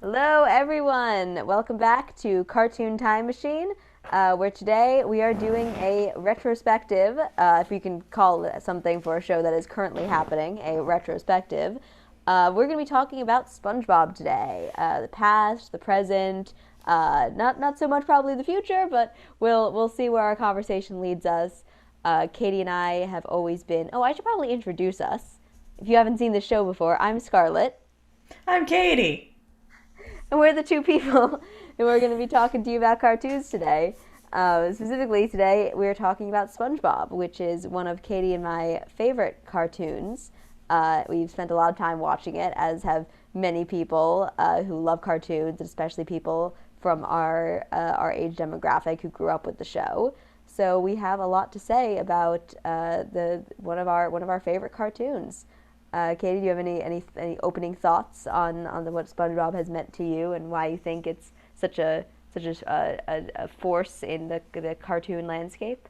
Hello, everyone. Welcome back to Cartoon Time Machine, where today we are doing a retrospective, if you can call it something for a show that is currently happening, a retrospective. We're going to be talking about SpongeBob today, the past, the present, not so much probably the future, but we'll see where our conversation leads us. Katie and I have always been. Oh, I should probably introduce us. If you haven't seen the show before, I'm Scarlett. I'm Katie. And we're the two people who are going to be talking to you about cartoons today. Specifically, today we're talking about SpongeBob, which is one of Katie and my favorite cartoons. We've spent a lot of time watching it, as have many people who love cartoons, especially people from our age demographic who grew up with the show. So we have a lot to say about the one of our favorite cartoons. Katie, do you have any opening thoughts on what SpongeBob has meant to you and why you think it's such a force in the cartoon landscape?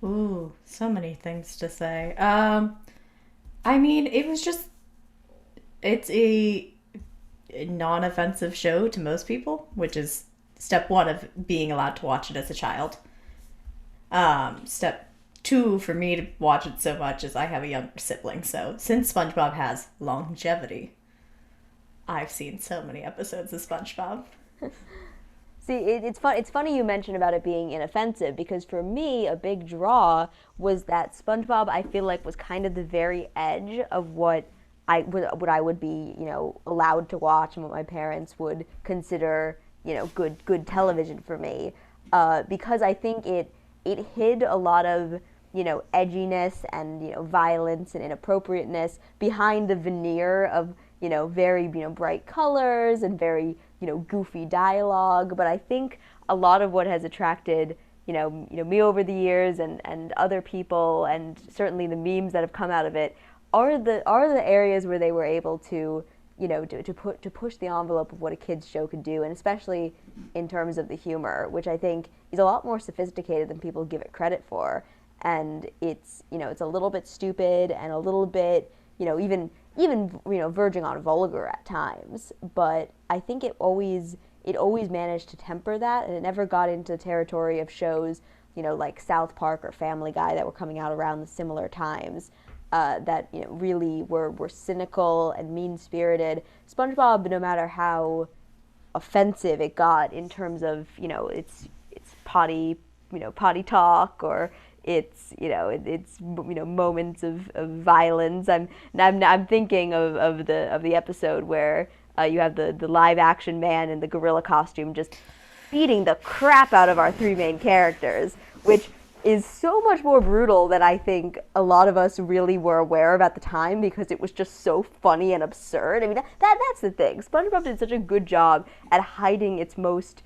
Ooh, so many things to say. I mean, it's a non-offensive show to most people, which is step one of being allowed to watch it as a child. Step two for me to watch it so much is I have a younger sibling, so since SpongeBob has longevity, I've seen so many episodes of SpongeBob. See, it's fun. It's funny you mentioned about it being inoffensive because for me, a big draw was that SpongeBob. I feel like was kind of the very edge of what I would be, allowed to watch and what my parents would consider, good television for me, because I think it hid a lot of edginess and violence and inappropriateness behind the veneer of very bright colors and very goofy dialogue. But I think a lot of what has attracted me over the years and other people and certainly the memes that have come out of it are the areas where they were able to to push the envelope of what a kids show could do, and especially in terms of the humor, which I think is a lot more sophisticated than people give it credit for. And it's a little bit stupid and a little bit even verging on vulgar at times. But I think it always managed to temper that, and it never got into the territory of shows like South Park or Family Guy that were coming out around the similar times. That really were cynical and mean spirited. SpongeBob, no matter how offensive it got in terms of it's potty talk, or it's moments of violence. I'm thinking of the episode where you have the live action man in the gorilla costume just beating the crap out of our three main characters, which is so much more brutal than I think a lot of us really were aware of at the time, because it was just so funny and absurd. I mean, that's the thing. SpongeBob did such a good job at hiding its most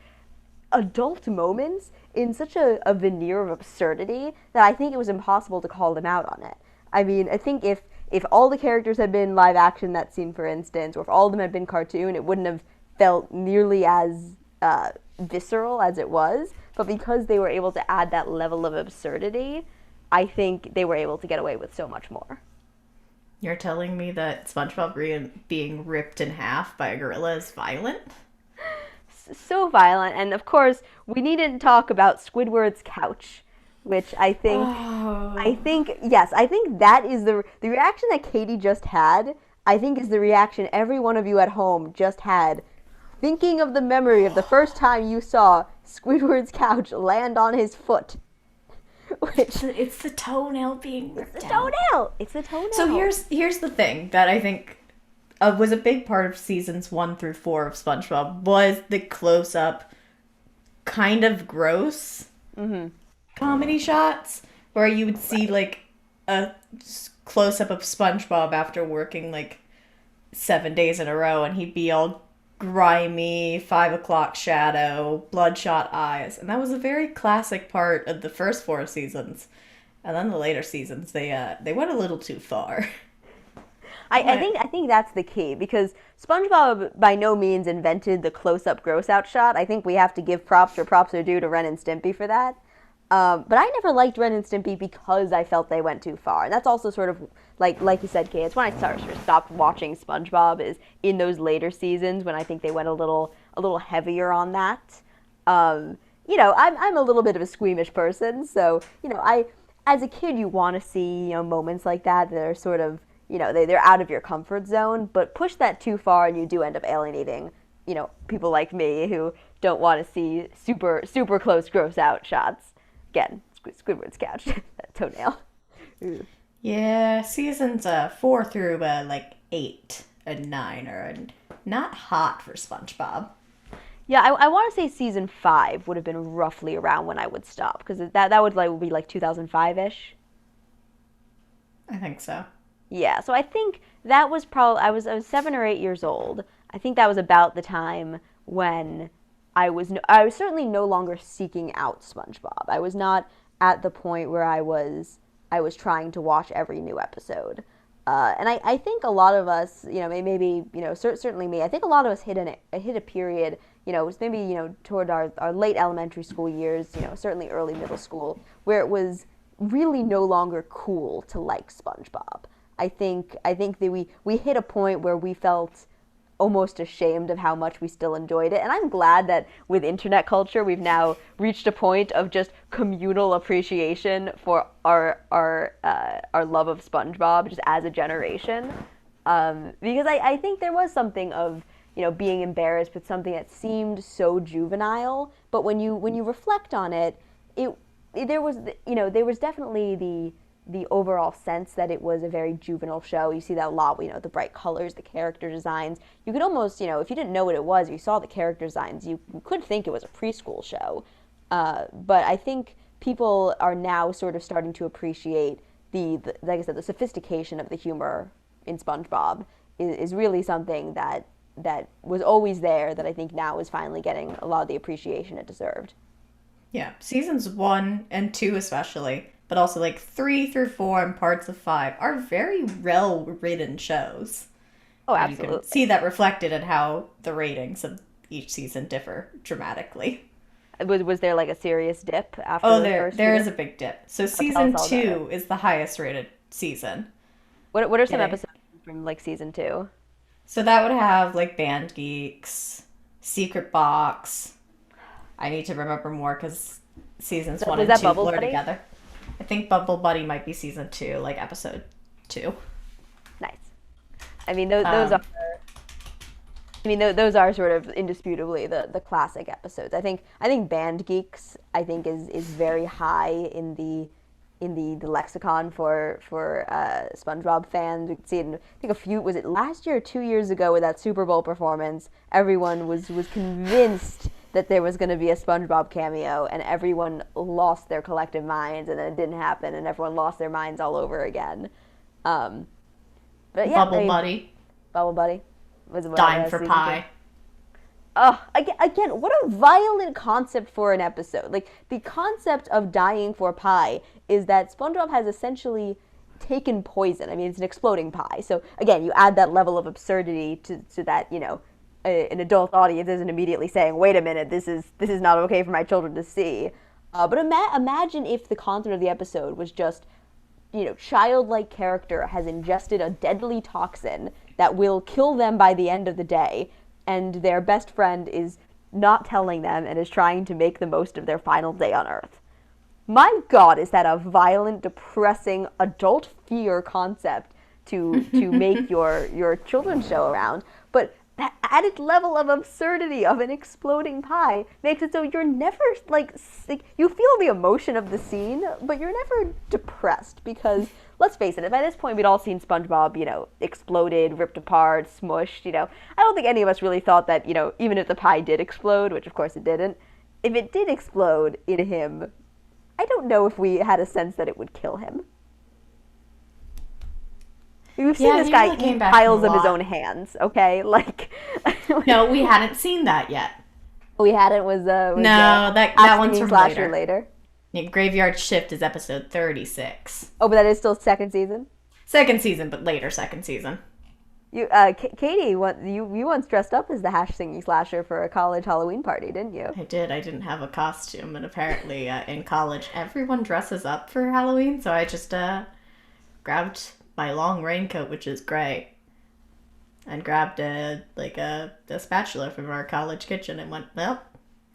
adult moments in such a veneer of absurdity that I think it was impossible to call them out on it. I mean, I think if all the characters had been live action, that scene for instance, or if all of them had been cartoon, it wouldn't have felt nearly as visceral as it was. But because they were able to add that level of absurdity, I think they were able to get away with so much more. You're telling me that being ripped in half by a gorilla is violent? So violent, and of course, we needn't talk about Squidward's couch, which I Oh. think, yes, I think that is the reaction that Katie just had. I think is the reaction every one of you at home just had, thinking of the memory of the first time you saw Squidward's couch land on his foot. Which It's the toenail being it's the ripped out. toenail. It's the So toenail. here's the thing that I think was a big part of seasons 1 through 4 of SpongeBob was the close up, kind of gross comedy shots where you would see like a close up of SpongeBob after working like 7 days in a row, and he'd be all grimy, 5 o'clock shadow, bloodshot eyes, and that was a very classic part of the first 4 seasons. And then the later seasons, they went a little too far. I think that's the key, because SpongeBob by no means invented the close-up gross-out shot. I think we have to give props where props are due to Ren and Stimpy for that. But I never liked Ren and Stimpy because I felt they went too far. And that's also sort of like you said, Kate. It's when I sort of stopped watching SpongeBob is in those later seasons when I think they went a little heavier on that. I'm a little bit of a squeamish person, so I as a kid you want to see moments like that are sort of they're out of your comfort zone, but push that too far and you do end up alienating people like me who don't want to see super super close gross out shots. Again, Squidward's couch, that toenail. Ooh. Yeah, seasons 4 through like 8 and 9 are not hot for SpongeBob. Yeah, I want to say season 5 would have been roughly around when I would stop because that would be like 2005 ish. I think so. Yeah, so I think that was probably I was 7 or 8 years old. I think that was about the time when I was certainly no longer seeking out SpongeBob. I was not at the point where I was trying to watch every new episode. And I think a lot of us, maybe, certainly me, I think a lot of us hit a period, it was maybe, toward our late elementary school years, certainly early middle school, where it was really no longer cool to like SpongeBob. I think that we hit a point where we felt almost ashamed of how much we still enjoyed it. And I'm glad that with internet culture, we've now reached a point of just communal appreciation for our love of SpongeBob just as a generation. Because I think there was something of being embarrassed with something that seemed so juvenile, but when you reflect on it, it there was definitely the overall sense that it was a very juvenile show. You see that a lot, the bright colors, the character designs. You could almost, if you didn't know what it was, you saw the character designs, you could think it was a preschool show. But I think people are now sort of starting to appreciate like I said, the sophistication of the humor in SpongeBob is really something that was always there that I think now is finally getting a lot of the appreciation it deserved. Yeah, seasons 1 and 2 especially, but also like 3 through 4 and parts of 5 are very well written shows. Oh, And you can absolutely. see that reflected in how the ratings of each season differ dramatically. Was there like a serious dip after Oh, the there first there is year? a big dip. So Oh, tell us season all about it. 2 is the highest rated season. What are some Getting. episodes from like season 2? So that would have like Band Geeks, Secret Box. I need to remember more because seasons 1 Was and that 2 Bubble blur Buddy? together. I think Bubble Buddy might be season 2, like episode 2. Nice. I mean, those are. Um, Those are sort of indisputably the classic episodes. I think Band Geeks is very high in the lexicon for SpongeBob fans. We could see it in, I think, a few, was it last year or 2 years ago with that Super Bowl performance? Everyone was convinced that there was going to be a SpongeBob cameo, and everyone lost their collective minds, and then it didn't happen, and everyone lost their minds all over again. Um, but yeah, Bubble Buddy, Bubble Buddy was what Dying for season 2. Pie. Oh, again, what a violent concept for an episode. Like, the concept of dying for pie is that SpongeBob has essentially taken poison. I mean, it's an exploding pie. So, again, you add that level of absurdity to that, an adult audience isn't immediately saying, wait a minute, this is not okay for my children to see. But imagine if the content of the episode was just childlike character has ingested a deadly toxin that will kill them by the end of the day, and their best friend is not telling them and is trying to make the most of their final day on Earth. My God, is that a violent, depressing, adult fear concept to make your children's show around? But that added level of absurdity of an exploding pie makes it so you're never you feel the emotion of the scene, but you're never depressed because let's face it, by this point we'd all seen SpongeBob, exploded, ripped apart, smushed. I don't think any of us really thought that, even if the pie did explode, which of course it didn't, if it did explode in him, I don't know if we had a sense that it would kill him. We've seen Yeah, this he guy really came eat back from a piles of his lot. own hands, okay? Like, No, we hadn't seen that yet. we had it was No, that Ask one's Me from Slasher later. later. Yeah, Graveyard Shift is episode 36. Oh, but that is still second season? Second season, but later second season. Katie, you once dressed up as the hash singing slasher for a college Halloween party, didn't you? I did. I didn't have a costume, and apparently in college everyone dresses up for Halloween, so I just grabbed my long raincoat, which is gray, and grabbed a spatula from our college kitchen and went, well,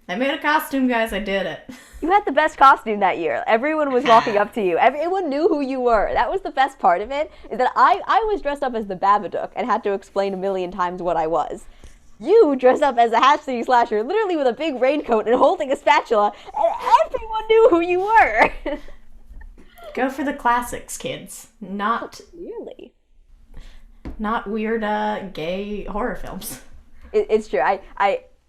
I made a costume, guys. I did it. You had the best costume that year. Everyone was walking up to you. Everyone knew who you were. That was the best part of it, is that I was dressed up as the Babadook and had to explain a million times what I was. You dressed up as a hash city slasher, literally with a big raincoat and holding a spatula, and everyone knew who you were. Go for the classics, kids. Really? Not weird gay horror films. It's true.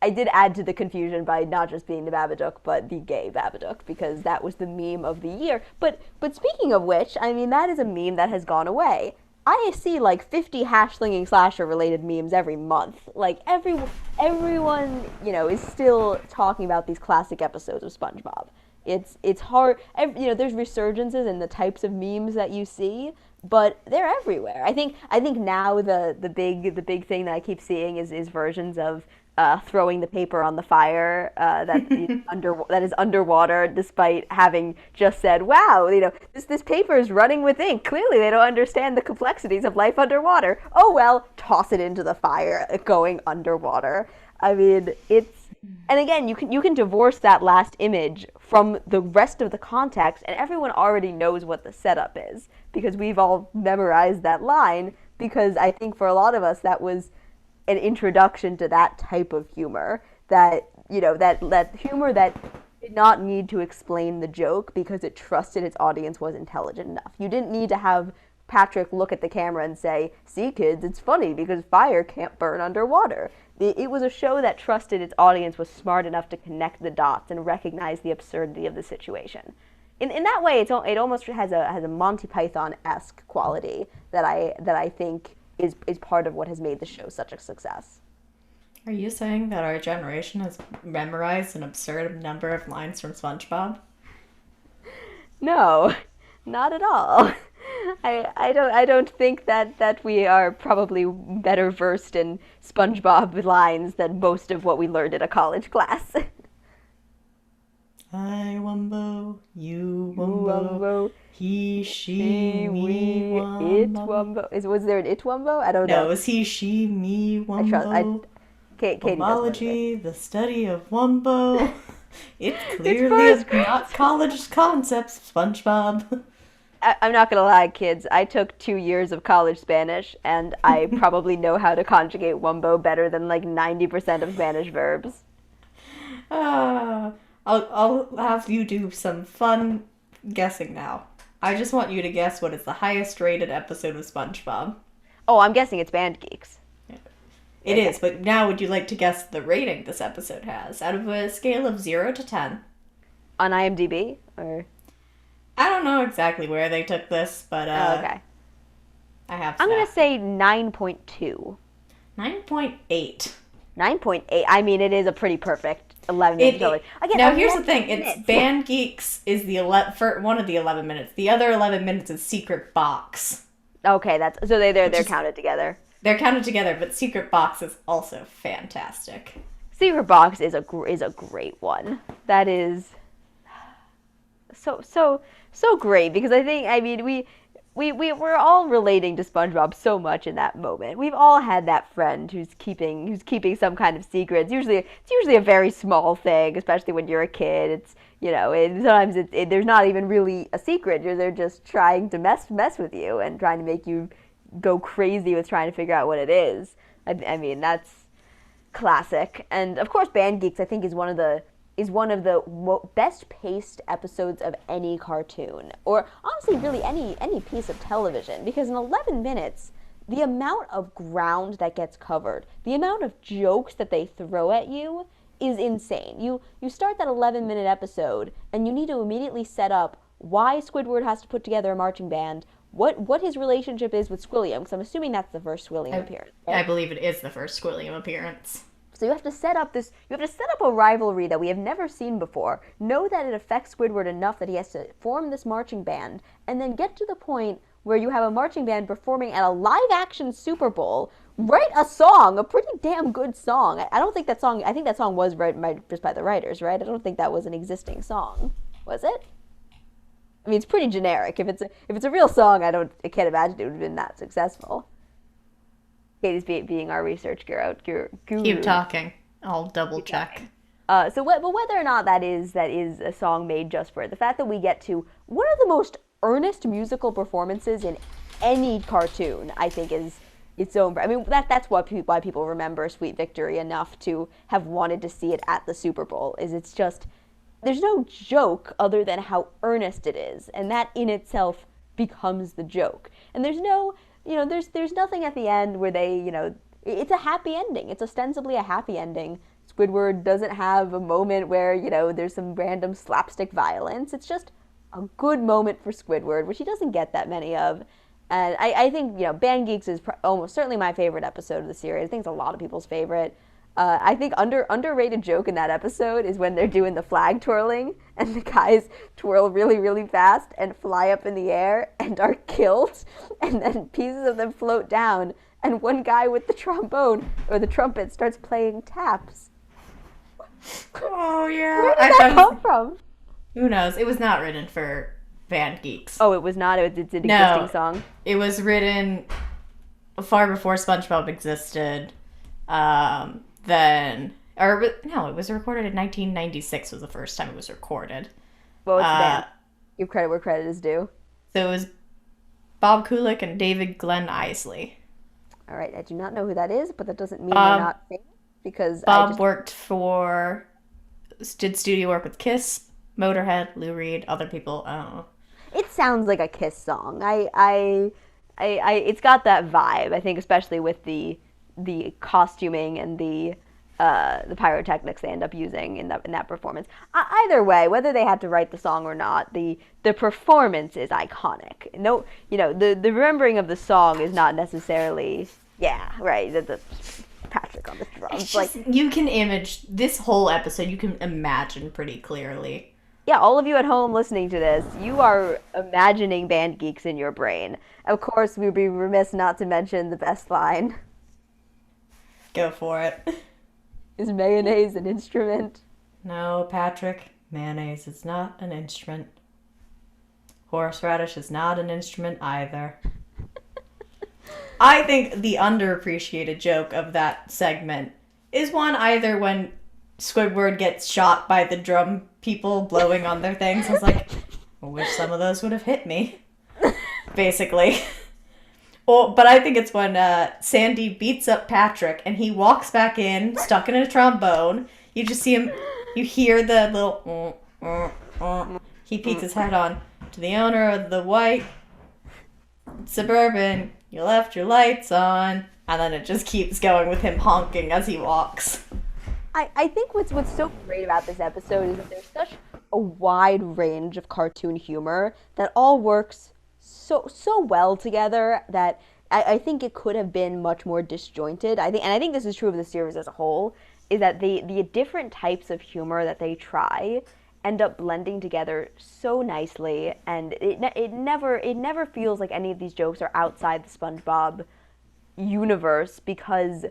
I did add to the confusion by not just being the Babadook, but the gay Babadook, because that was the meme of the year. But speaking of which, I mean, that is a meme that has gone away. I see like 50 hash slinging slasher related memes every month. Like everyone, is still talking about these classic episodes of SpongeBob. It's hard, there's resurgences in the types of memes that you see, but they're everywhere. I think now the big thing that I keep seeing is versions of throwing the paper on the fire that is underwater, despite having just said, "Wow, this paper is running with ink. Clearly, they don't understand the complexities of life underwater. Oh well, toss it into the fire, going underwater." I mean, and again, you can divorce that last image from the rest of the context, and everyone already knows what the setup is because we've all memorized that line. Because I think for a lot of us, that was an introduction to that type of humor, that that humor that did not need to explain the joke because it trusted its audience was intelligent enough. You didn't need to have Patrick look at the camera and say, "See, kids, it's funny because fire can't burn underwater." It was a show that trusted its audience was smart enough to connect the dots and recognize the absurdity of the situation. In that way, it almost has a Monty Python-esque quality that I think is part of what has made the show such a success. Are you saying that our generation has memorized an absurd number of lines from SpongeBob? No, not at all. I don't think that we are probably better versed in SpongeBob lines than most of what we learned in a college class. I wumbo, you Wumbo, wumbo, he, she, me wumbo. it wumbo. Was there an it wumbo? I don't No, know. it was he, she, me wumbo. Katie doesn't Wombology, the study of wumbo. It's It's clearly first not college concepts, SpongeBob. I'm not gonna lie, kids. I took 2 years of college Spanish, and I probably know how to conjugate wumbo better than like 90% of Spanish verbs. Ah, I'll have you do some fun guessing now. I just want you to guess what is the highest rated episode of SpongeBob. Oh, I'm guessing it's Band Geeks. It is, but now would you like to guess the rating this episode has out of a scale of 0 to 10? On IMDb? Or I don't know exactly where they took this, but okay. I have I'm gonna stats. say 9.2. 9.8. 9.8. I mean, it is a pretty perfect 11 minute show. Again, now here's the 11 thing: minutes. it's Band Geeks is the for one of the 11 minutes. The other 11 minutes is Secret Box. Okay, that's so they're is- counted together. They're counted together, but Secret Box is also fantastic. Secret Box is a great one. That is so great because I mean we're all relating to SpongeBob so much in that moment. We've all had that friend who's keeping some kind of secret. It's usually a very small thing, especially when you're a kid. It's and sometimes there's not even really a secret. They're just trying to mess with you and trying to make you go crazy with trying to figure out what it is. I mean that's classic. And of course, Band Geeks I think is one of the best paced episodes of any cartoon, or honestly really any piece of television, because in 11 minutes the amount of ground that gets covered, the amount of jokes that they throw at you is insane. You start that 11-minute episode and you need to immediately set up why Squidward has to put together a marching band, what his relationship is with Squilliam, because I'm assuming that's the first Squilliam appearance. Right? I believe it is the first Squilliam appearance. So you have to set up a rivalry that we have never seen before, know that it affects Squidward enough that he has to form this marching band, and then get to the point where you have a marching band performing at a live-action Super Bowl, write a song, a pretty damn good song. I don't think that song. I think that song was just by the writers, right? I don't think that was an existing song, was it? I mean, it's pretty generic. If it's a real song, I can't imagine it would have been that successful. Katie's being our research guru. Keep talking. I'll double check. But whether or not that is a song made just for it, the fact that we get to one of the most earnest musical performances in any cartoon, I think is its own. I mean, that's why people remember Sweet Victory enough to have wanted to see it at the Super Bowl. It's just there's no joke other than how earnest it is, and that in itself becomes the joke. And there's no, there's nothing at the end where it's a happy ending. It's ostensibly a happy ending. Squidward doesn't have a moment where, there's some random slapstick violence. It's just a good moment for Squidward, which he doesn't get that many of. And I think, Band Geeks is almost certainly my favorite episode of the series. I think it's a lot of people's favorite. I think underrated joke in that episode is when they're doing the flag twirling and the guys twirl really, really fast and fly up in the air and are killed, and then pieces of them float down, and one guy with the trombone or the trumpet starts playing taps. Oh, yeah. Where did that come from? Who knows? It was not written for Band Geeks. Oh, it was not? It's an existing song? It was written far before SpongeBob existed. It was recorded in 1996 was the first time it was recorded. Well, it's band. Give credit where credit is due. So it was Bob Kulick and David Glenn Isley. All right, I do not know who that is, but that doesn't mean they're not famous, because Bob did studio work with Kiss, Motorhead, Lou Reed, other people. I don't know. It sounds like a Kiss song. It's got that vibe. I think, especially with the costuming and the pyrotechnics they end up using in that performance. Either way, whether they had to write the song or not, the performance is iconic. No, the remembering of the song is not necessarily right. The Patrick on the drums, just, you can image this whole episode. You can imagine pretty clearly. Yeah, all of you at home listening to this, you are imagining Band Geeks in your brain. Of course, we'd be remiss not to mention the best line. Go for it. Is mayonnaise an instrument? No, Patrick. Mayonnaise is not an instrument. Horseradish is not an instrument either. I think the underappreciated joke of that segment is one either when Squidward gets shot by the drum people blowing on their things. I was like, I wish some of those would have hit me. Basically. But I think it's when Sandy beats up Patrick and he walks back in, stuck in a trombone. You just see him, you hear the little, he peeks his head on. To the owner of the white Suburban, you left your lights on. And then it just keeps going with him honking as he walks. I think what's so great about this episode is that there's such a wide range of cartoon humor that all works so well together that I think it could have been much more disjointed. I think this is true of the series as a whole, is that the different types of humor that they try end up blending together so nicely, and it never feels like any of these jokes are outside the SpongeBob universe, because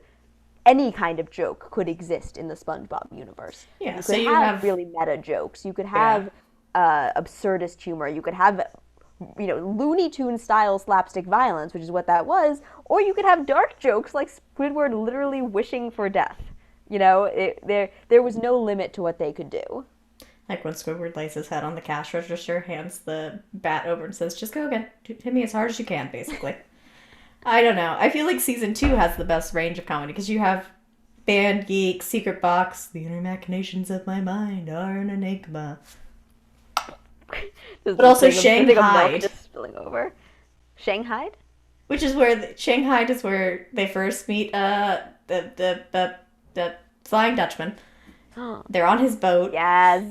any kind of joke could exist in the SpongeBob universe. Yeah, you could have really meta jokes. You could have absurdist humor. You could have Looney Tunes style slapstick violence, which is what that was, or you could have dark jokes like Squidward literally wishing for death. There was no limit to what they could do. Like when Squidward lays his head on the cash register, hands the bat over and says, "Just go again. Hit me as hard as you can," basically. I don't know. I feel like season 2 has the best range of comedy because you have Band Geek, Secret Box, the inner machinations of my mind are an enigma. But also Shanghai. Just spilling over. Shanghai? Which is where Shanghai is where they first meet the Flying Dutchman. They're on his boat. Yes.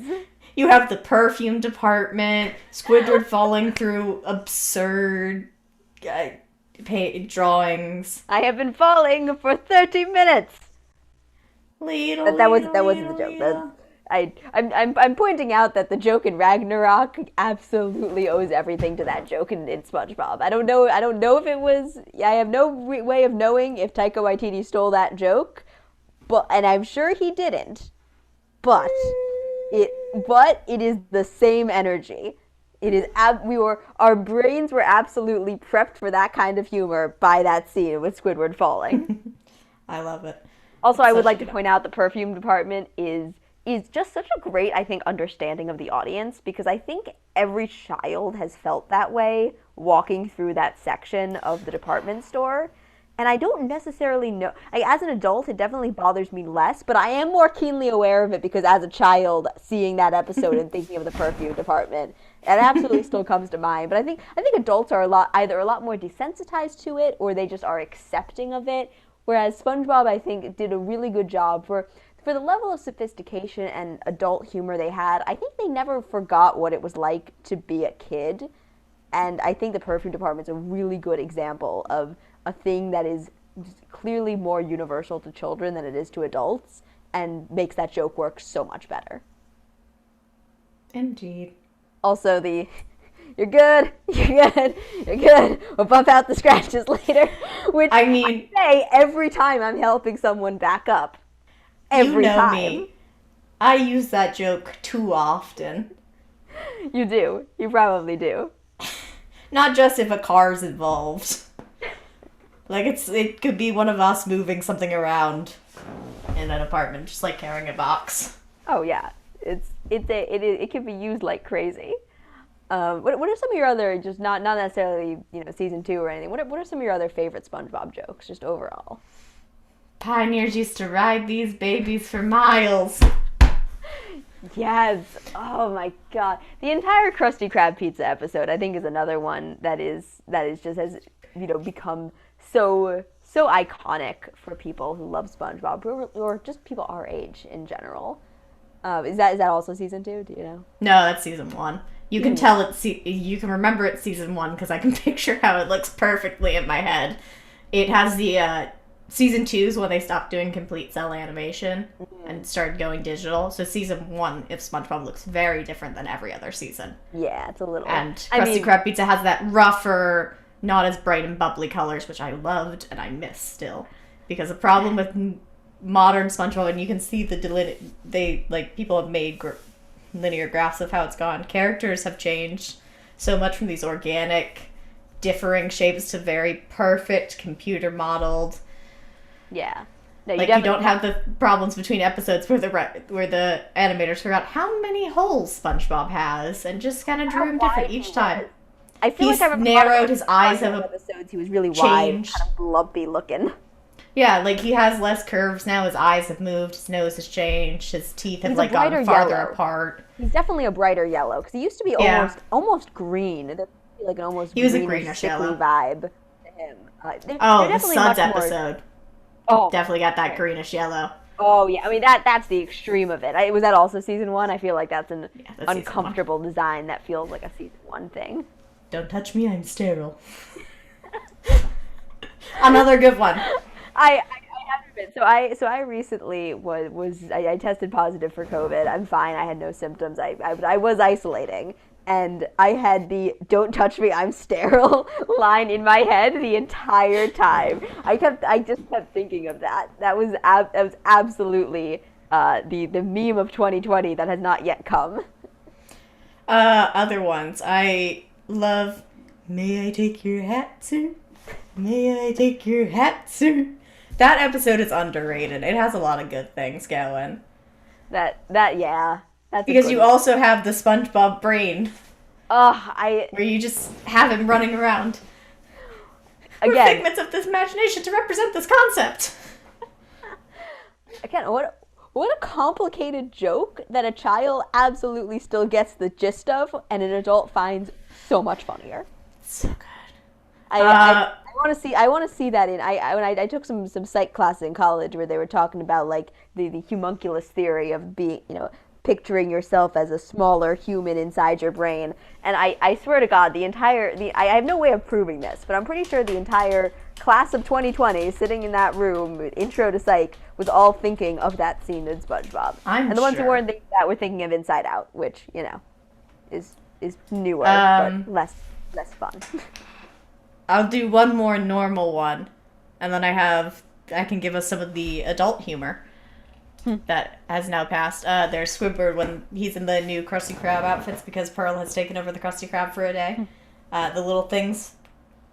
You have the perfume department, Squidward falling through absurd drawings. I have been falling for 30 minutes. That wasn't the joke. I'm pointing out that the joke in Ragnarok absolutely owes everything to that joke in SpongeBob. I don't know if it was. I have no way of knowing if Taika Waititi stole that joke, and I'm sure he didn't. But it is the same energy. It is our brains were absolutely prepped for that kind of humor by that scene with Squidward falling. I love it. Also, I would like to point out the perfume department is just such a great, I think, understanding of the audience, because I think every child has felt that way walking through that section of the department store. And I don't necessarily know. As an adult, it definitely bothers me less, but I am more keenly aware of it because as a child, seeing that episode and thinking of the perfume department, it absolutely still comes to mind. But I think adults are either a lot more desensitized to it, or they just are accepting of it. Whereas SpongeBob, I think, did a really good job for the level of sophistication and adult humor they had. I think they never forgot what it was like to be a kid. And I think the perfume department's a really good example of a thing that is clearly more universal to children than it is to adults, and makes that joke work so much better. Indeed. Also, you're good, we'll bump out the scratches later, which I say every time I'm helping someone back up. Every time. Me. I use that joke too often. You do. You probably do. Not just if a car's involved. Like, it could be one of us moving something around in an apartment, just like carrying a box. Oh yeah, it can be used like crazy. What are some of your other, just not necessarily season 2 or anything? What are some of your other favorite SpongeBob jokes, just overall? Pioneers used to ride these babies for miles. Yes. Oh my god. The entire Krusty Krab pizza episode, I think, is another one that is just has become so iconic for people who love SpongeBob, or just people our age in general. Is that also season 2? Do you know? No, that's season 1. You can tell you can remember it's season 1 because I can picture how it looks perfectly in my head. It has the season 2 is when they stopped doing complete cell animation and started going digital. So season 1, if SpongeBob, looks very different than every other season. Yeah, it's a little. And Krusty Krab Pizza has that rougher, not as bright and bubbly colors, which I loved and I miss still. Because the problem with modern SpongeBob, and you can see people have made linear graphs of how it's gone. Characters have changed so much from these organic, differing shapes to very perfect, computer modeled. Yeah. No, you don't have the problems between episodes where the animators forgot how many holes SpongeBob has and just kind of drew him different each time. I feel like I remember narrowed his eyes of episodes. He was really wide, kind of lumpy looking. Yeah, like he has less curves now. His eyes have moved. His nose has changed. His teeth have gotten farther apart. He's definitely a brighter yellow because he used to be almost green. There'd be like an almost greenish yellow vibe to him. The Suds episode. Definitely got that greenish yellow. Oh yeah, I mean that's the extreme of it. Was that also season 1? I feel like that's an uncomfortable design that feels like a season 1 thing. Don't touch me, I'm sterile. Another good one. I have to admit, so I recently I tested positive for COVID. I'm fine. I had no symptoms. I was isolating, and I had the "Don't touch me, I'm sterile" line in my head the entire time. I just kept thinking of that. That was absolutely the meme of 2020 that has not yet come. Other ones I love. May I take your hat, sir? May I take your hat, sir? That episode is underrated. It has a lot of good things going. Yeah. That's because you also have the SpongeBob brain. Where you just have him running around. Again, we're figments of this imagination to represent this concept. Again, what a complicated joke that a child absolutely still gets the gist of, and an adult finds so much funnier. So good. I want to see that in. I took some psych classes in college where they were talking about like the homunculus theory of being picturing yourself as a smaller human inside your brain, and I swear to God I have no way of proving this, but I'm pretty sure the entire class of 2020 sitting in that room, intro to psych, was all thinking of that scene in SpongeBob. I'm And the ones who sure. weren't thinking that were thinking of Inside Out, which, is newer but Um, less fun. I'll do one more normal one, and then I can give us some of the adult humor that has now passed. There's Squidward when he's in the new Krusty Krab outfits because Pearl has taken over the Krusty Krab for a day. The little things,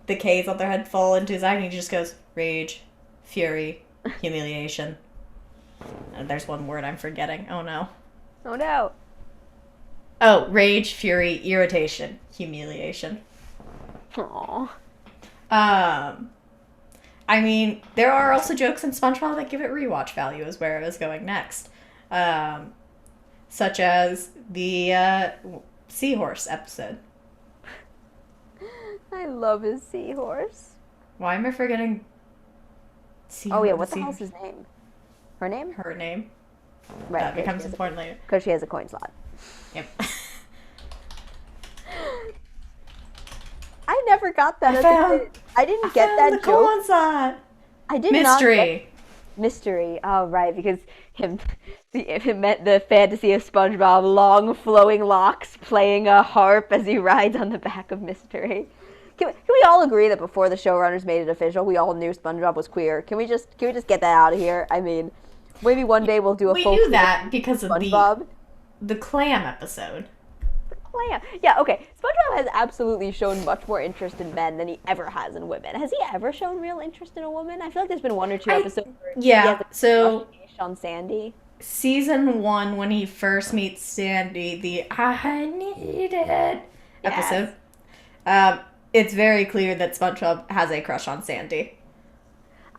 the K's on their head fall into his eye, and he just goes, rage, fury, humiliation. And there's one word I'm forgetting. Oh no. Oh no. Oh, rage, fury, irritation, humiliation. Aww. I mean, there are also jokes in SpongeBob that give it rewatch value, is where I was going next. Such as the seahorse episode. I love his seahorse. Why am I forgetting? Oh yeah, what the hell's his name? Her name? Her name. Right. That becomes important later. Because she has a coin slot. Yep. I never got that as a kid. I didn't get that the joke. coin slot. I did Mystery. not get mystery. Oh right, because it meant the fantasy of SpongeBob, long flowing locks, playing a harp as he rides on the back of Mystery. Can we all agree that before the showrunners made it official, we all knew SpongeBob was queer? Can we just get that out of here? I mean, maybe one day we'll do a full. We knew that because of SpongeBob. the clam episode. Clam. Yeah, okay. SpongeBob has absolutely shown much more interest in men than he ever has in women. Has he ever shown real interest in a woman? I feel like there's been one or two episodes where he has a so crush on Sandy. Season 1, when he first meets Sandy, the I need it episode, it's very clear that SpongeBob has a crush on Sandy.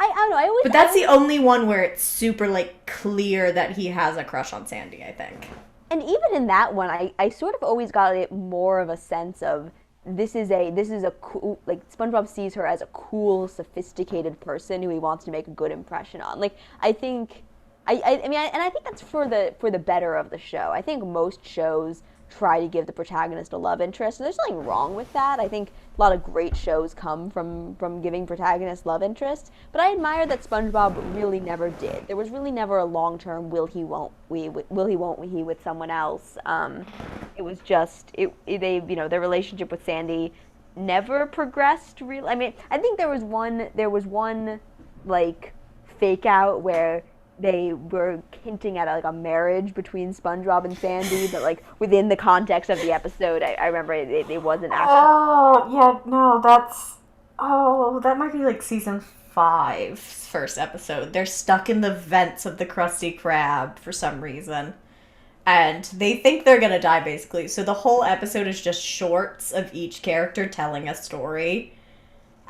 I don't know. But that's the only one where it's super, clear that he has a crush on Sandy, I think. And even in that one, I sort of always got it more of a sense of this is a cool, SpongeBob sees her as a cool, sophisticated person who he wants to make a good impression on. I think that's for the better of the show. I think most shows try to give the protagonist a love interest, and there's nothing wrong with that. I think a lot of great shows come from giving protagonists love interest, but I admire that SpongeBob really never did. There was really never a long-term will he won't he with someone else. It was just their relationship with Sandy never progressed really. I mean, I think there was one fake out where they were hinting at a marriage between SpongeBob and Sandy, but within the context of the episode, I remember it wasn't actually. Oh yeah, no, that might be season 5's first episode. They're stuck in the vents of the Krusty Krab for some reason, and they think they're gonna die basically. So the whole episode is just shorts of each character telling a story.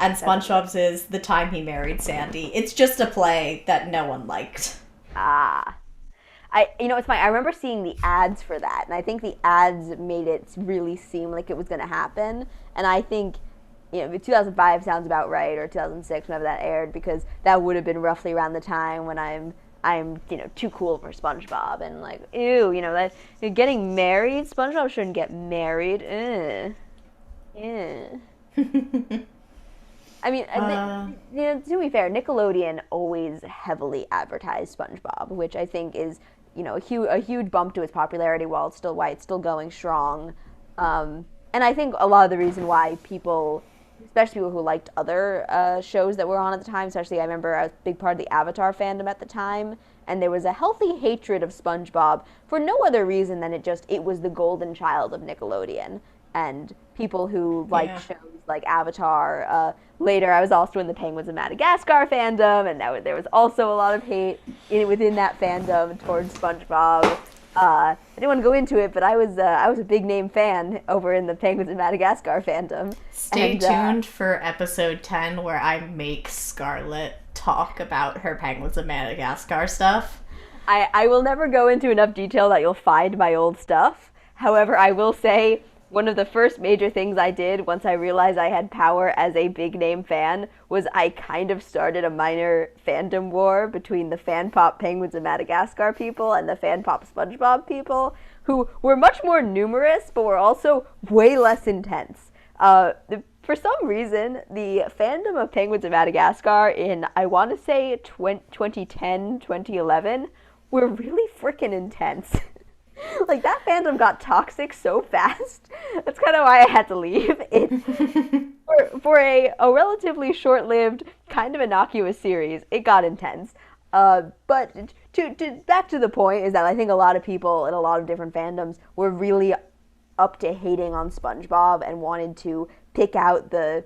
And SpongeBob's is the time he married Sandy. It's just a play that no one liked. It's funny. I remember seeing the ads for that, and I think the ads made it really seem like it was going to happen. And I think, 2005 sounds about right, or 2006, whenever that aired, because that would have been roughly around the time when I'm too cool for SpongeBob, and that getting married. SpongeBob shouldn't get married. I mean, to be fair, Nickelodeon always heavily advertised SpongeBob, which I think is, a huge bump to its popularity why it's still going strong. And I think a lot of the reason why people, especially people who liked other shows that were on at the time, especially I remember I was a big part of the Avatar fandom at the time, and there was a healthy hatred of SpongeBob for no other reason than it was the golden child of Nickelodeon. And people who liked shows like Avatar. Later, I was also in the Penguins of Madagascar fandom, and there was also a lot of hate within that fandom towards SpongeBob. I didn't want to go into it, but I was a big name fan over in the Penguins of Madagascar fandom. Stay tuned for episode 10, where I make Scarlett talk about her Penguins of Madagascar stuff. I will never go into enough detail that you'll find my old stuff. However, I will say one of the first major things I did once I realized I had power as a big name fan was I kind of started a minor fandom war between the fan pop Penguins of Madagascar people and the fan pop SpongeBob people, who were much more numerous but were also way less intense. The For some reason, the fandom of Penguins of Madagascar in, I want to say, 2010, 2011, were really freaking intense. Like, that fandom got toxic so fast. That's kind of why I had to leave. For a relatively short-lived, kind of innocuous series, it got intense. But back to the point is that I think a lot of people in a lot of different fandoms were really up to hating on SpongeBob and wanted to pick out the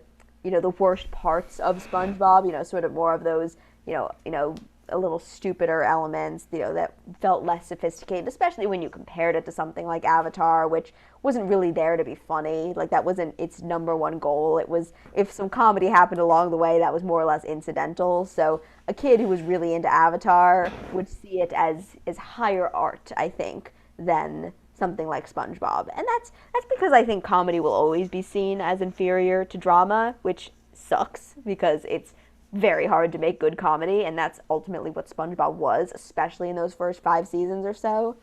worst parts of SpongeBob, sort of more of those, a little stupider elements, that felt less sophisticated, especially when you compared it to something like Avatar, which wasn't really there to be funny. Like, that wasn't its number one goal. It was, if some comedy happened along the way, that was more or less incidental. So a kid who was really into Avatar would see it as higher art, I think, than something like SpongeBob. And that's because I think comedy will always be seen as inferior to drama, which sucks because it's very hard to make good comedy, and that's ultimately what SpongeBob was, especially in those first 5 seasons or so.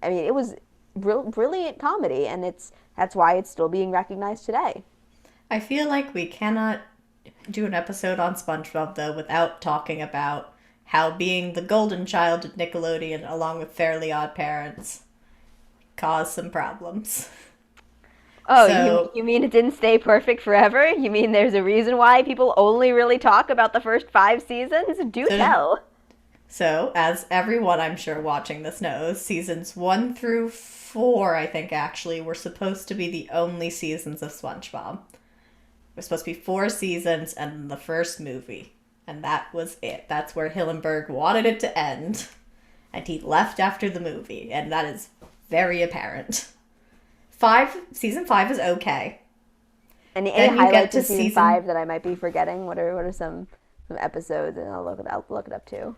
I mean, it was brilliant comedy, and that's why it's still being recognized today. I feel like we cannot do an episode on SpongeBob, though, without talking about how being the golden child of Nickelodeon, along with Fairly Odd Parents, caused some problems. Oh, so, you mean it didn't stay perfect forever? You mean there's a reason why people only really talk about the first 5 seasons? Do tell. So, as everyone I'm sure watching this knows, seasons 1 through 4, I think actually, were supposed to be the only seasons of SpongeBob. It was supposed to be 4 seasons and the first movie. And that was it. That's where Hillenburg wanted it to end. And he left after the movie. And that is very apparent. Season 5 is okay. Any highlights of season 5 that I might be forgetting? What are some episodes, and I'll look it up too.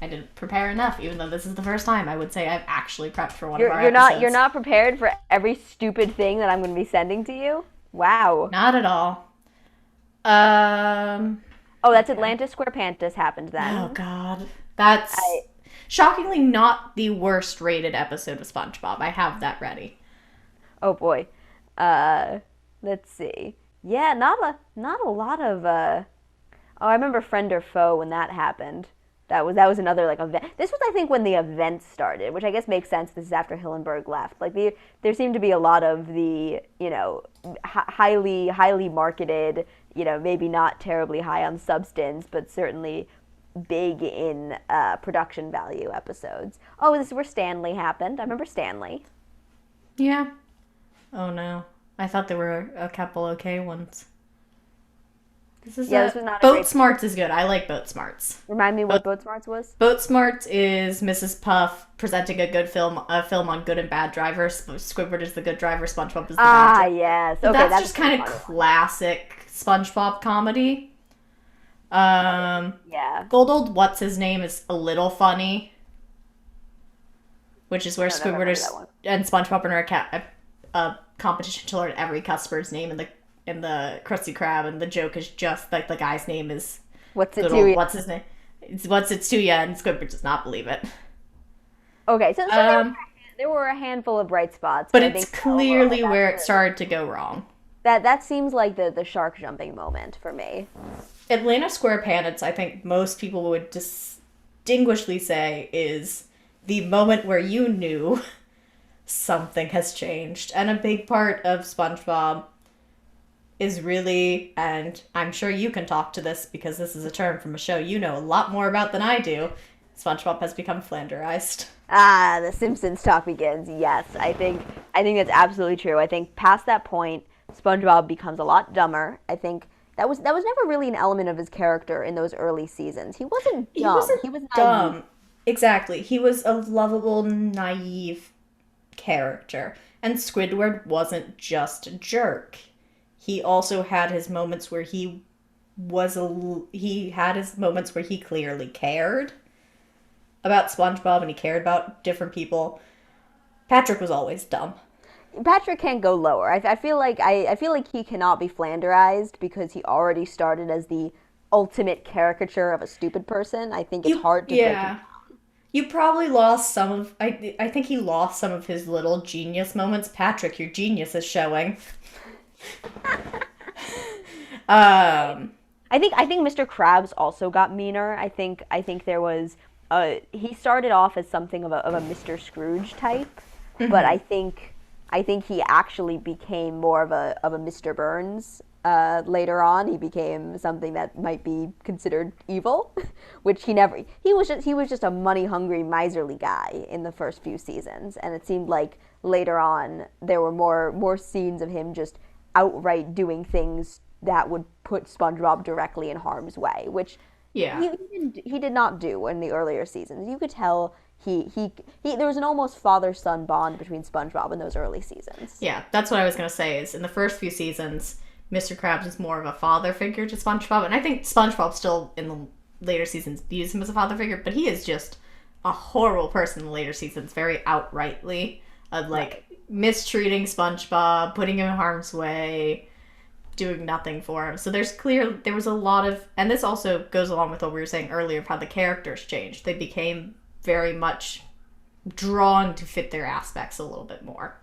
I didn't prepare enough, even though this is the first time I would say I've actually prepped for one of our episodes. You're not prepared for every stupid thing that I'm going to be sending to you? Wow. Not at all. Oh, that's Atlantis Squarepants happened then. Oh God, that's shockingly not the worst rated episode of SpongeBob. I have that ready. Oh boy. Let's see. Yeah, not a lot of Oh, I remember Friend or Foe when that happened. That was another like event. This was, I think, when the event started, which I guess makes sense. This is after Hillenburg left. Like there seemed to be a lot of the highly marketed, maybe not terribly high on substance, but certainly big in production value episodes. Oh, this is where Stanley happened. I remember Stanley. Yeah. Oh no, I thought there were a couple okay ones. This was not Boat Smarts is good. I like Boat Smarts. Remind me what Boat Smarts was? Boat Smarts is Mrs. Puff presenting a film on good and bad drivers. Squidward is the good driver. SpongeBob is the bad driver. Yes. Okay, that's just kind of classic SpongeBob comedy. Yeah. Gold Old What's His Name is a little funny, which is where Squidward and SpongeBob are a competition to learn every customer's name in the Krusty Krab, and the joke is just like the guy's name is what's it to you? What's his name? It's what's it to ya, and Squidward does not believe it. Okay, so there were a handful of bright spots, but it's clearly where it started to go wrong. That seems like the shark jumping moment for me. Atlanta Squarepants, I think most people would distinguishedly say, is the moment where you knew something has changed, and a big part of SpongeBob is really, and I'm sure you can talk to this because this is a term from a show you know a lot more about than I do, SpongeBob has become Flanderized. Ah, the Simpsons talk begins. Yes, I think that's absolutely true. I think past that point, SpongeBob becomes a lot dumber. I think that was never really an element of his character in those early seasons. He wasn't dumb. He was dumb. Exactly. He was a lovable, naive character. And Squidward wasn't just a jerk. He also had his moments where he had his moments where he clearly cared about SpongeBob and he cared about different people. Patrick was always dumb. Patrick can't go lower. I feel like he cannot be Flanderized because he already started as the ultimate caricature of a stupid person. I think it's hard to break him down. You probably lost some of I think he lost some of his little genius moments. Patrick, your genius is showing. Um, I think Mr. Krabs also got meaner. I think there was he started off as something of a Mr. Scrooge type, but I think he actually became more of a Mr. Burns. Later on, he became something that might be considered evil, which he was just a money hungry, miserly guy in the first few seasons, and it seemed like later on there were more scenes of him just outright doing things that would put SpongeBob directly in harm's way, which yeah. he did not do in the earlier seasons. You could tell there was an almost father-son bond between SpongeBob in those early seasons. Yeah, that's what I was going to say is in the first few seasons, Mr. Krabs is more of a father figure to SpongeBob, and I think SpongeBob still in the later seasons views him as a father figure, but he is just a horrible person in the later seasons, very outrightly, of like mistreating SpongeBob, putting him in harm's way, doing nothing for him. So there was a lot of, and this also goes along with what we were saying earlier of how the characters changed. They became very much drawn to fit their aspects a little bit more.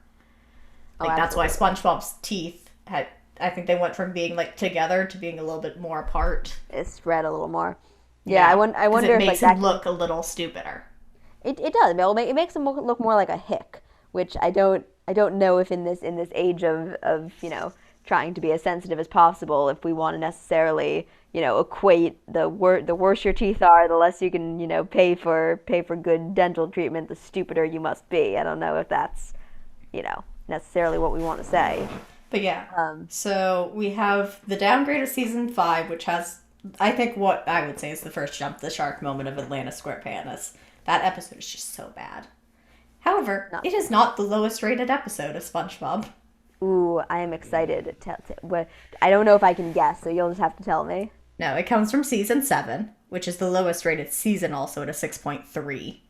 Like that's why SpongeBob's teeth had, I think they went from being like together to being a little bit more apart. It spread a little more. Yeah, I wonder it if makes like him look a little stupider. it does. It makes him look more like a hick, which I don't know if in this age of trying to be as sensitive as possible, if we want to necessarily equate the worse your teeth are, the less you can pay for good dental treatment, the stupider you must be. I don't know if that's necessarily what we want to say. But yeah, so we have the downgrade of season 5, which has, I think, what I would say is the first jump the shark moment of Atlantis Squarepants. That episode is just so bad. However, it is not the lowest rated episode of SpongeBob. Ooh, I am excited. I don't know if I can guess, so you'll just have to tell me. No, it comes from season 7, which is the lowest rated season also at a 6.3.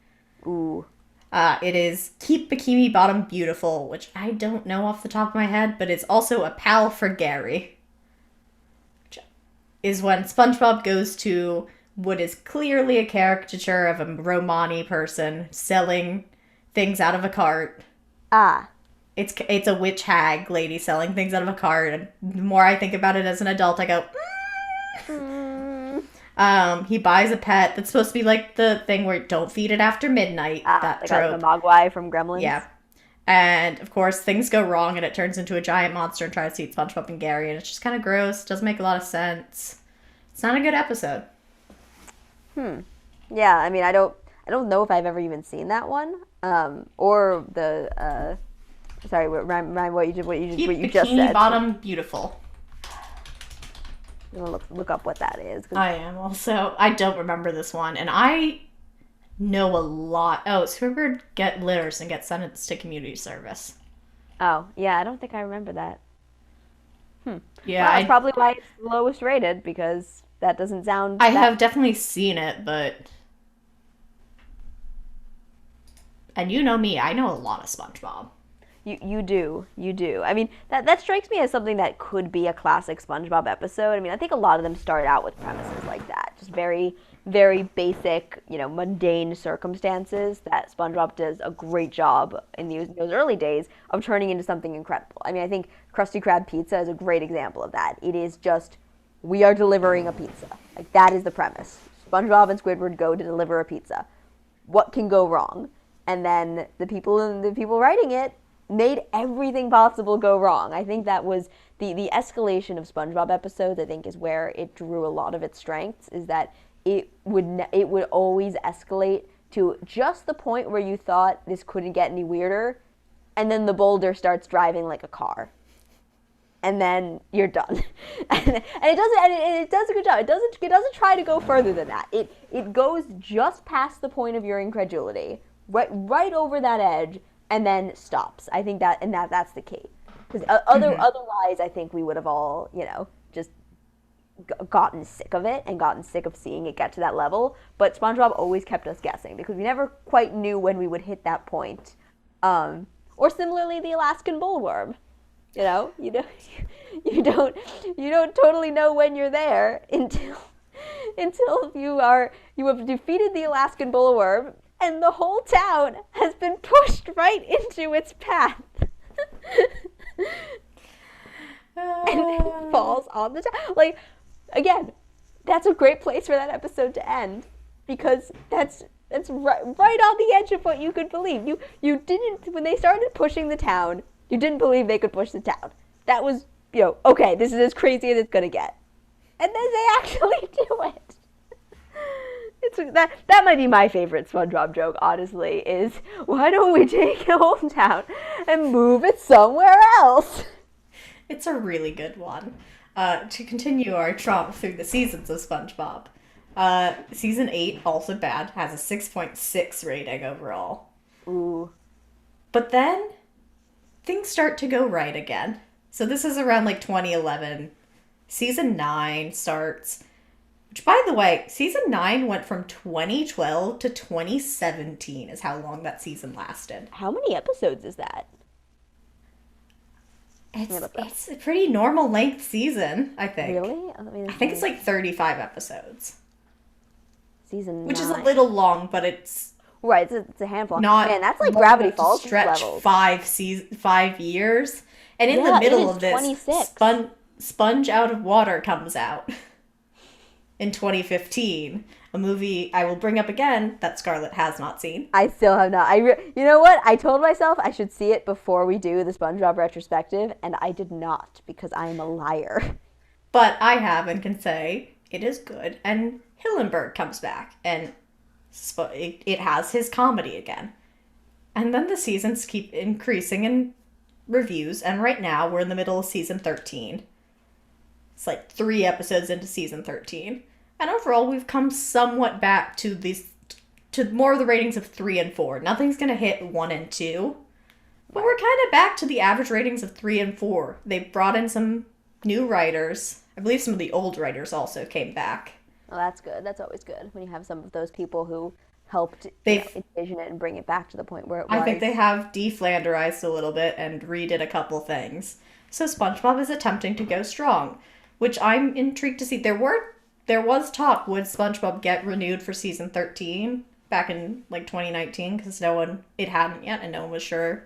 Ooh. It is Keep Bikini Bottom Beautiful, which I don't know off the top of my head, but it's also a pal for Gary. Which is when SpongeBob goes to what is clearly a caricature of a Romani person selling things out of a cart. Ah. It's a witch hag lady selling things out of a cart, and the more I think about it as an adult, I go, he buys a pet that's supposed to be like the thing where don't feed it after midnight. That trope. The Mogwai from Gremlins. Yeah. And, of course, things go wrong and it turns into a giant monster and tries to eat SpongeBob and Gary, and it's just kind of gross. Doesn't make a lot of sense. It's not a good episode. Yeah, I mean, I don't know if I've ever even seen that one. Or the sorry, remind what you just said. Bikini Bottom Beautiful. I'm gonna look up what that is. I am also. I don't remember this one, and I know a lot. Oh, Squidward get litters and get sentenced to community service. Oh, yeah, I don't think I remember that. Yeah, well, that's probably why it's the lowest rated, because that doesn't sound. I have definitely seen it, but. And you know me, I know a lot of SpongeBob. You do. I mean, that strikes me as something that could be a classic SpongeBob episode. I mean, I think a lot of them start out with premises like that, just very, very basic, mundane circumstances that SpongeBob does a great job in those early days of turning into something incredible. I mean, I think Krusty Krab Pizza is a great example of that. It is just, we are delivering a pizza. Like, that is the premise. SpongeBob and Squidward go to deliver a pizza. What can go wrong? And then the people writing it made everything possible go wrong. I think that was the escalation of SpongeBob episodes, I think, is where it drew a lot of its strengths, is that it would always escalate to just the point where you thought this couldn't get any weirder, and then the boulder starts driving like a car. And then you're done. and it does a good job. It doesn't try to go further than that. It goes just past the point of your incredulity, right over that edge, and then stops. I think that's the key. Because otherwise, I think we would have all, just gotten sick of it and gotten sick of seeing it get to that level. But SpongeBob always kept us guessing because we never quite knew when we would hit that point. Or similarly, the Alaskan bullworm. You don't totally know when you're there until you have defeated the Alaskan bullworm. And the whole town has been pushed right into its path. and then falls on the town. Like, again, that's a great place for that episode to end, because that's right on the edge of what you could believe. You didn't, when they started pushing the town, you didn't believe they could push the town. That was, okay, this is as crazy as it's gonna get. And then they actually do it. That might be my favorite SpongeBob joke, honestly, is why don't we take the whole town and move it somewhere else? It's a really good one. To continue our tromp through the seasons of SpongeBob. Season 8, also bad, has a 6.6 rating overall. Ooh. But then, things start to go right again. So this is around 2011. Season 9 starts. Which, by the way, season 9 went from 2012 to 2017 is how long that season lasted. How many episodes is that? It's a pretty normal length season, I think. Really? I think it's 35 episodes. Season 9. Which is a little long, but it's... Right, it's a handful. Not Man, that's like Gravity Falls stretch levels. 5 years. And in the middle of this, 26. Sponge Out of Water comes out. In 2015, a movie I will bring up again that Scarlett has not seen. I still have not. You know what? I told myself I should see it before we do the SpongeBob retrospective, and I did not, because I am a liar. But I have and can say it is good. And Hillenburg comes back, and it has his comedy again. And then the seasons keep increasing in reviews, and right now we're in the middle of season 13. It's 3 episodes into season 13. And overall, we've come somewhat back to more of the ratings of 3 and 4. Nothing's going to hit 1 and 2. But we're kind of back to the average ratings of 3 and 4. They brought in some new writers. I believe some of the old writers also came back. Well, that's good. That's always good when you have some of those people who helped envision it and bring it back to the point where it was. I think they have de-Flanderized a little bit and redid a couple things. So SpongeBob is attempting to go strong, which I'm intrigued to see. There was talk, would SpongeBob get renewed for season 13 back in 2019, because it hadn't yet, and no one was sure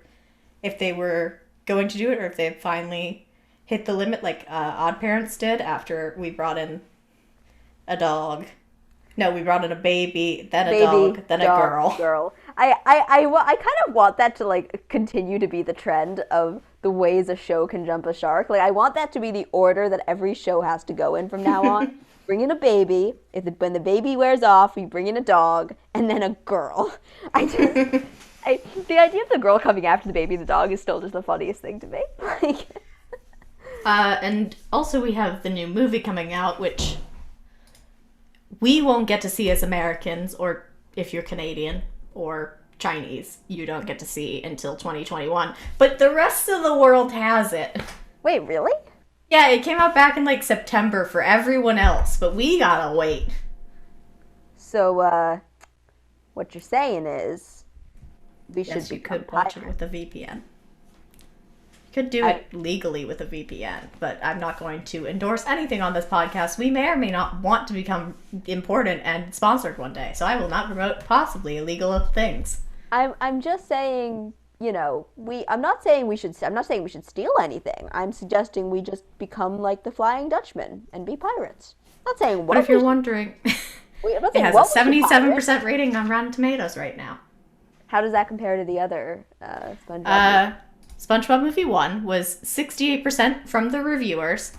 if they were going to do it or if they had finally hit the limit like Odd Parents did after we brought in a dog. No, we brought in a baby, then a dog, then a girl. I kind of want that to continue to be the trend of the ways a show can jump a shark. I want that to be the order that every show has to go in from now on. Bring in a baby. When the baby wears off, we bring in a dog, and then a girl. The idea of the girl coming after the baby and the dog is still just the funniest thing to me. And also we have the new movie coming out, which we won't get to see as Americans, or if you're Canadian or Chinese, you don't get to see until 2021. But the rest of the world has it. Wait, really? Yeah, it came out back in September for everyone else, but we gotta wait. So, what you're saying is we should you could watch it with a VPN. You could do it legally with a VPN, but I'm not going to endorse anything on this podcast. We may or may not want to become important and sponsored one day, so I will not promote possibly illegal things. I'm just saying, I'm not saying we should steal anything. I'm suggesting we just become like the Flying Dutchman and be pirates. I'm not saying what. But if you're wondering, it has a 77% rating on Rotten Tomatoes right now. How does that compare to the other SpongeBob? SpongeBob Movie 1 was 68% from the reviewers,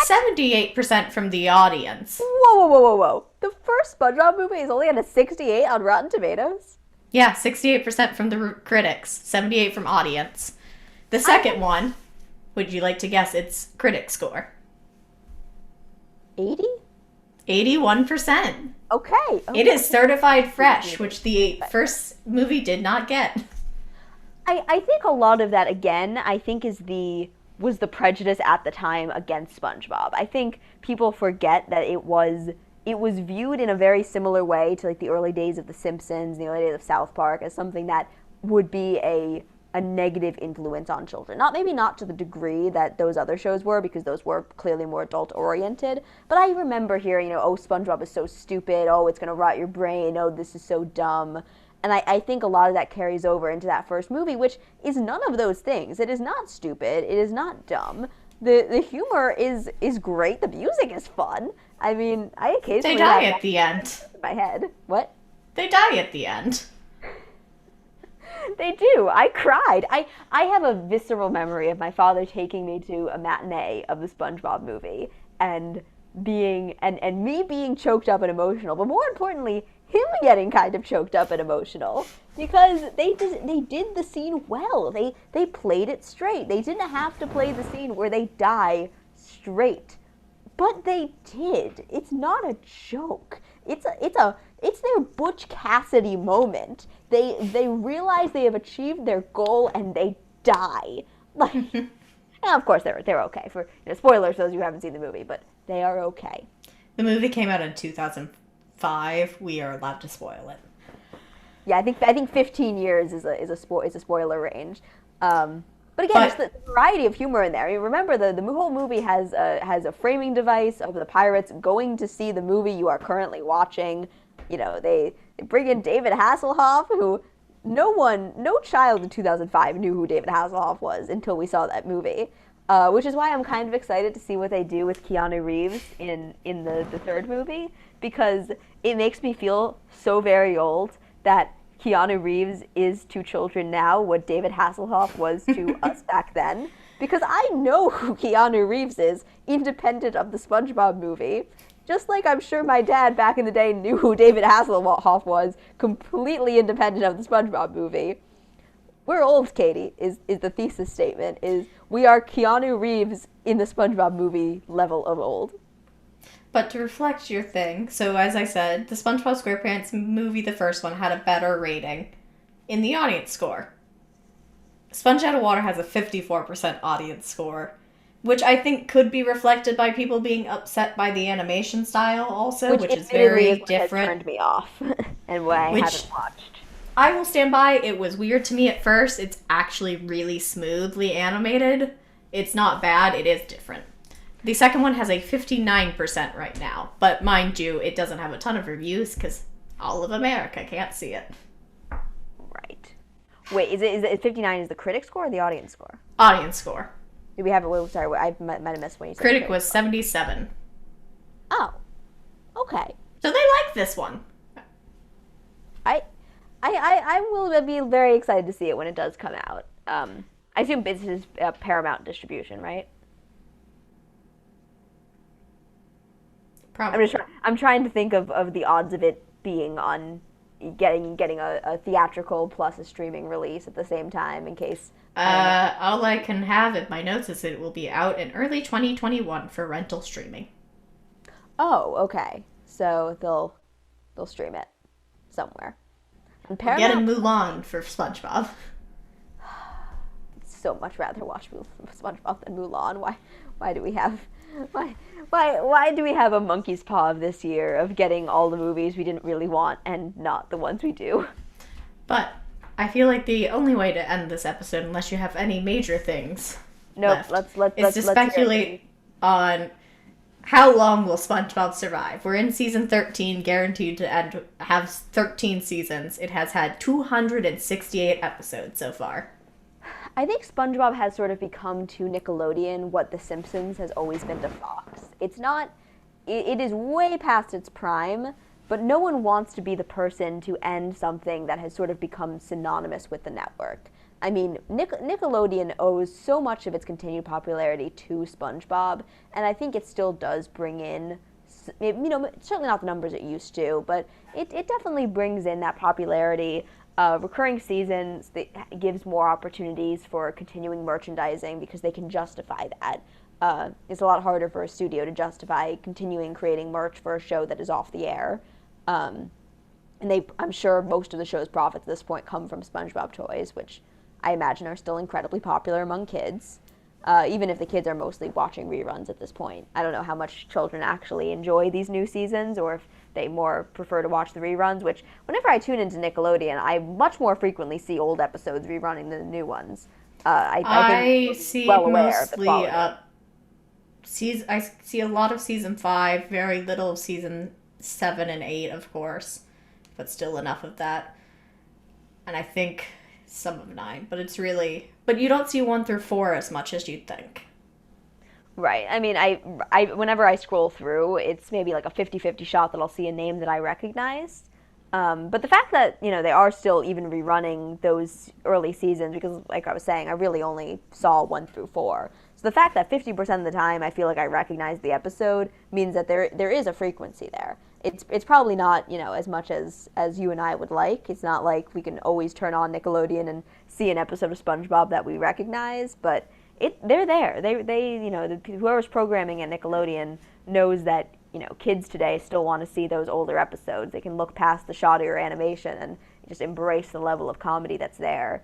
78% from the audience. Whoa. The first SpongeBob movie is only at a 68 on Rotten Tomatoes? Yeah, 68% from the critics, 78% from audience. The second one, would you like to guess its critic score? 80? 81%. Okay. It is certified fresh, which the first movie did not get. I think a lot of that, again, was the prejudice at the time against SpongeBob. I think people forget that it was viewed in a very similar way to the early days of The Simpsons, the early days of South Park, as something that would be a negative influence on children. Maybe not to the degree that those other shows were, because those were clearly more adult oriented, but I remember hearing, oh, SpongeBob is so stupid, oh, it's gonna rot your brain, oh, this is so dumb. And I think a lot of that carries over into that first movie, which is none of those things. It is not stupid, it is not dumb, the humor is great. The music is fun. I mean, I They occasionally die have at that the end. in my head. What? They die at the end. They do. I cried. I have a visceral memory of my father taking me to a matinee of the SpongeBob movie and and me being choked up and emotional, but more importantly, him getting kind of choked up and emotional because they did the scene well. They played it straight. They didn't have to play the scene where they die straight. But they did. It's not a joke. It's their Butch Cassidy moment. They realize they have achieved their goal and they die. Like, and of course they're okay. For spoilers, those who haven't seen the movie, but they are okay. The movie came out in 2005. We are allowed to spoil it. Yeah, I think 15 years is a spoiler range. But again, just the variety of humor in there. I mean, remember, the whole movie has a framing device of the pirates going to see the movie you are currently watching. They bring in David Hasselhoff, who no child in 2005 knew who David Hasselhoff was until we saw that movie. Which is why I'm kind of excited to see what they do with Keanu Reeves in the third movie, because it makes me feel so very old that Keanu Reeves is to children now what David Hasselhoff was to us back then. Because I know who Keanu Reeves is, independent of the SpongeBob movie. Just like I'm sure my dad back in the day knew who David Hasselhoff was, completely independent of the SpongeBob movie. We're old, Katie, is the thesis statement, is we are Keanu Reeves in the SpongeBob movie level of old. But to reflect your thing, so as I said, the SpongeBob SquarePants movie, the first one, had a better rating in the audience score. Sponge Out of Water has a 54% audience score, which I think could be reflected by people being upset by the animation style also, which is very different. Has turned me off, and what I haven't watched. I will stand by, it was weird to me at first. It's actually really smoothly animated. It's not bad, it is different. The second one has a 59% right now, but mind you, it doesn't have a ton of reviews because all of America can't see it. Right. Wait, is it 59 is the critic score or the audience score? Audience score. Do we have it? Well, sorry, I might have missed when you said critic was 77. Oh, okay. So they like this one. I will be very excited to see it when it does come out. I assume this is Paramount distribution, right? Probably. I'm trying to think of the odds of it being on getting a theatrical plus a streaming release at the same time in case. All I can have in my notes is that it will be out in early 2021 for rental streaming. Oh, okay. So they'll stream it somewhere. And Paramount... Get a Mulan for SpongeBob. So much rather watch SpongeBob than Mulan. Why do we have why do we have a monkey's paw of this year of getting all the movies we didn't really want and not the ones we do? But I feel like the only way to end this episode, unless you have any major things, let's speculate on how long will SpongeBob survive. We're in season 13, guaranteed to have 13 seasons. It has had 268 episodes so far. I think SpongeBob has sort of become to Nickelodeon what The Simpsons has always been to Fox. It's not, it is way past its prime, but no one wants to be the person to end something that has sort of become synonymous with the network. I mean, Nickelodeon owes so much of its continued popularity to SpongeBob, and I think it still does bring in, certainly not the numbers it used to, but it definitely brings in that popularity. Recurring seasons gives more opportunities for continuing merchandising because they can justify that. It's a lot harder for a studio to justify continuing creating merch for a show that is off the air. And I'm sure most of the show's profits at this point come from SpongeBob toys, which I imagine are still incredibly popular among kids, even if the kids are mostly watching reruns at this point. I don't know how much children actually enjoy these new seasons, or if they more prefer to watch the reruns, which whenever I tune into Nickelodeon, I much more frequently see old episodes rerunning than the new ones. I see well mostly I see a lot of season 5, very little of season 7 and 8, of course, but still enough of that. And I think some of 9, but it's really... But you don't see 1 through 4 as much as you'd think. Right. I mean, I whenever I scroll through, it's maybe like a 50-50 shot that I'll see a name that I recognize. But the fact that, they are still even rerunning those early seasons, because like I was saying, I really only saw 1 through 4. So the fact that 50% of the time I feel like I recognize the episode means that there is a frequency there. It's probably not, as much as you and I would like. It's not like we can always turn on Nickelodeon and see an episode of SpongeBob that we recognize, but they're there. Whoever's programming at Nickelodeon knows that kids today still want to see those older episodes. They can look past the shoddier animation and just embrace the level of comedy that's there.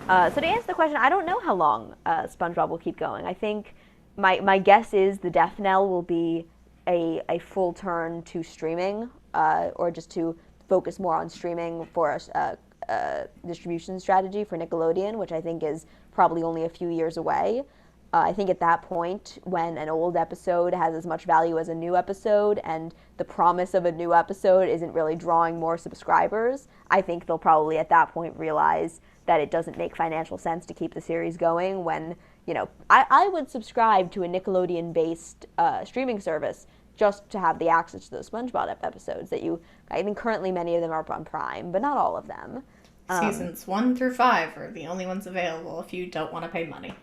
So to answer the question, I don't know how long SpongeBob will keep going. I think my guess is the death knell will be a full turn to streaming, or just to focus more on streaming for a distribution strategy for Nickelodeon, which I think is probably only a few years away. I think at that point, when an old episode has as much value as a new episode, and the promise of a new episode isn't really drawing more subscribers, I think they'll probably at that point realize that it doesn't make financial sense to keep the series going. When, I would subscribe to a Nickelodeon-based streaming service just to have the access to those SpongeBob episodes I think currently many of them are on Prime, but not all of them. Seasons 1 through 5 are the only ones available if you don't want to pay money.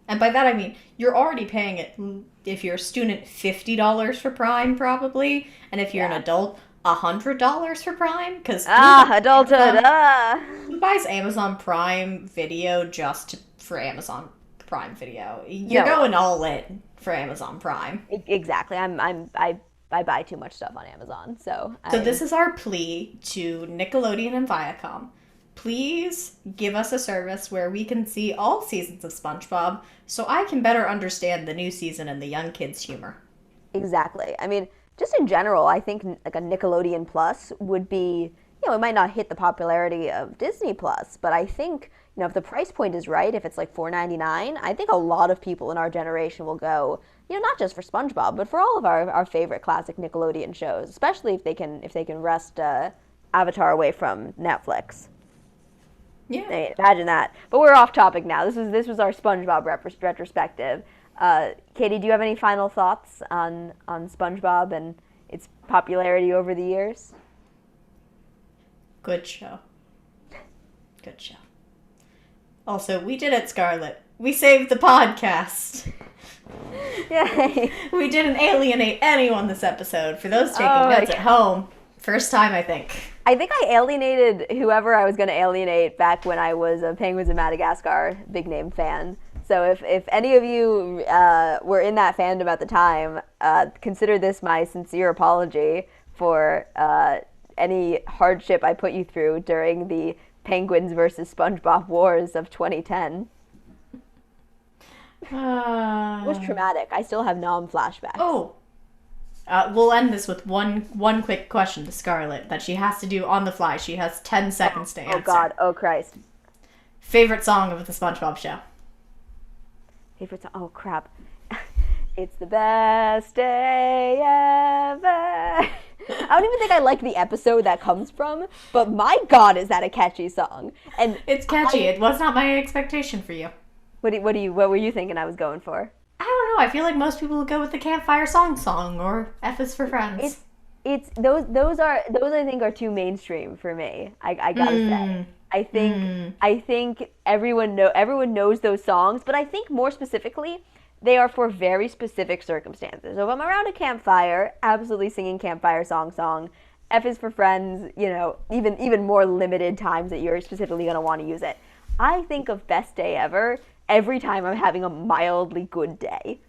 And by that I mean, you're already paying it, if you're a student, $50 for Prime, probably. And if you're an adult, $100 for Prime. Because adulthood. Who buys Amazon Prime Video for Amazon Prime Video? You're going all in for Amazon Prime. Exactly. I buy too much stuff on Amazon, so this is our plea to Nickelodeon and Viacom. Please give us a service where we can see all seasons of SpongeBob so I can better understand the new season and the young kids' humor. Exactly. I mean, just in general, I think like a Nickelodeon Plus would be, it might not hit the popularity of Disney Plus, but I think, if the price point is right, if it's like $4.99, I think a lot of people in our generation will go, not just for SpongeBob, but for all of our favorite classic Nickelodeon shows, especially if they can wrest Avatar away from Netflix. Yeah. I mean, imagine that. But we're off topic now. This was our SpongeBob retrospective. Katie, do you have any final thoughts on SpongeBob and its popularity over the years? Good show. Good show. Also, we did it, Scarlett. We saved the podcast. Yay. We didn't alienate anyone this episode. For those taking notes at home, first time, I think. I think I alienated whoever I was going to alienate back when I was a Penguins of Madagascar big name fan. So if any of you were in that fandom at the time, consider this my sincere apology for any hardship I put you through during the Penguins versus SpongeBob wars of 2010. It was traumatic. I still have flashbacks. Oh. We'll end this with one quick question to Scarlett that she has to do on the fly. She has 10 seconds to answer. Oh, God. Oh, Christ. Favorite song of the SpongeBob show? Favorite song? Oh, crap. It's the best day ever. I don't even think I like the episode that comes from, but my God, is that a catchy song. And it's catchy. It was not my expectation for you. What were you thinking I was going for? I don't know. I feel like most people would go with the Campfire song or F is for Friends. It's those I think are too mainstream for me. I gotta say. I think everyone knows those songs, but I think more specifically they are for very specific circumstances. So if I'm around a campfire, absolutely singing Campfire song. F is for Friends, even more limited times that you're specifically going to want to use it. I think of Best Day Ever every time I'm having a mildly good day.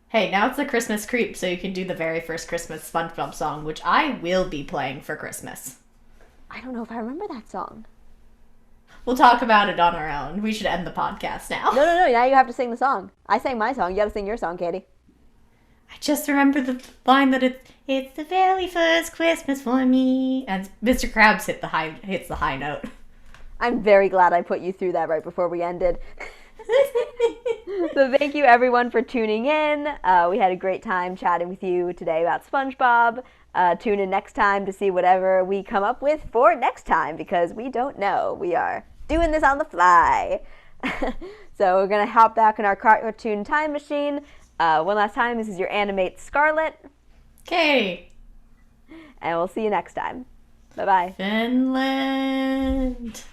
Hey, now it's the Christmas creep, so you can do the very first Christmas SpongeBob song, which I will be playing for Christmas. I don't know if I remember that song. We'll talk about it on our own. We should end the podcast now. No. Now you have to sing the song. I sang my song. You got to sing your song, Katie. I just remember the line that it's the very first Christmas for me, and Mr. Krabs hits the high note. I'm very glad I put you through that right before we ended. So thank you everyone for tuning in. We had a great time chatting with you today about SpongeBob. Tune in next time to see whatever we come up with for next time, because we don't know. We are doing this on the fly. So we're gonna hop back in our cartoon time machine. One last time, this is your Animate Scarlet. Okay. And we'll see you next time. Bye-bye. Finland.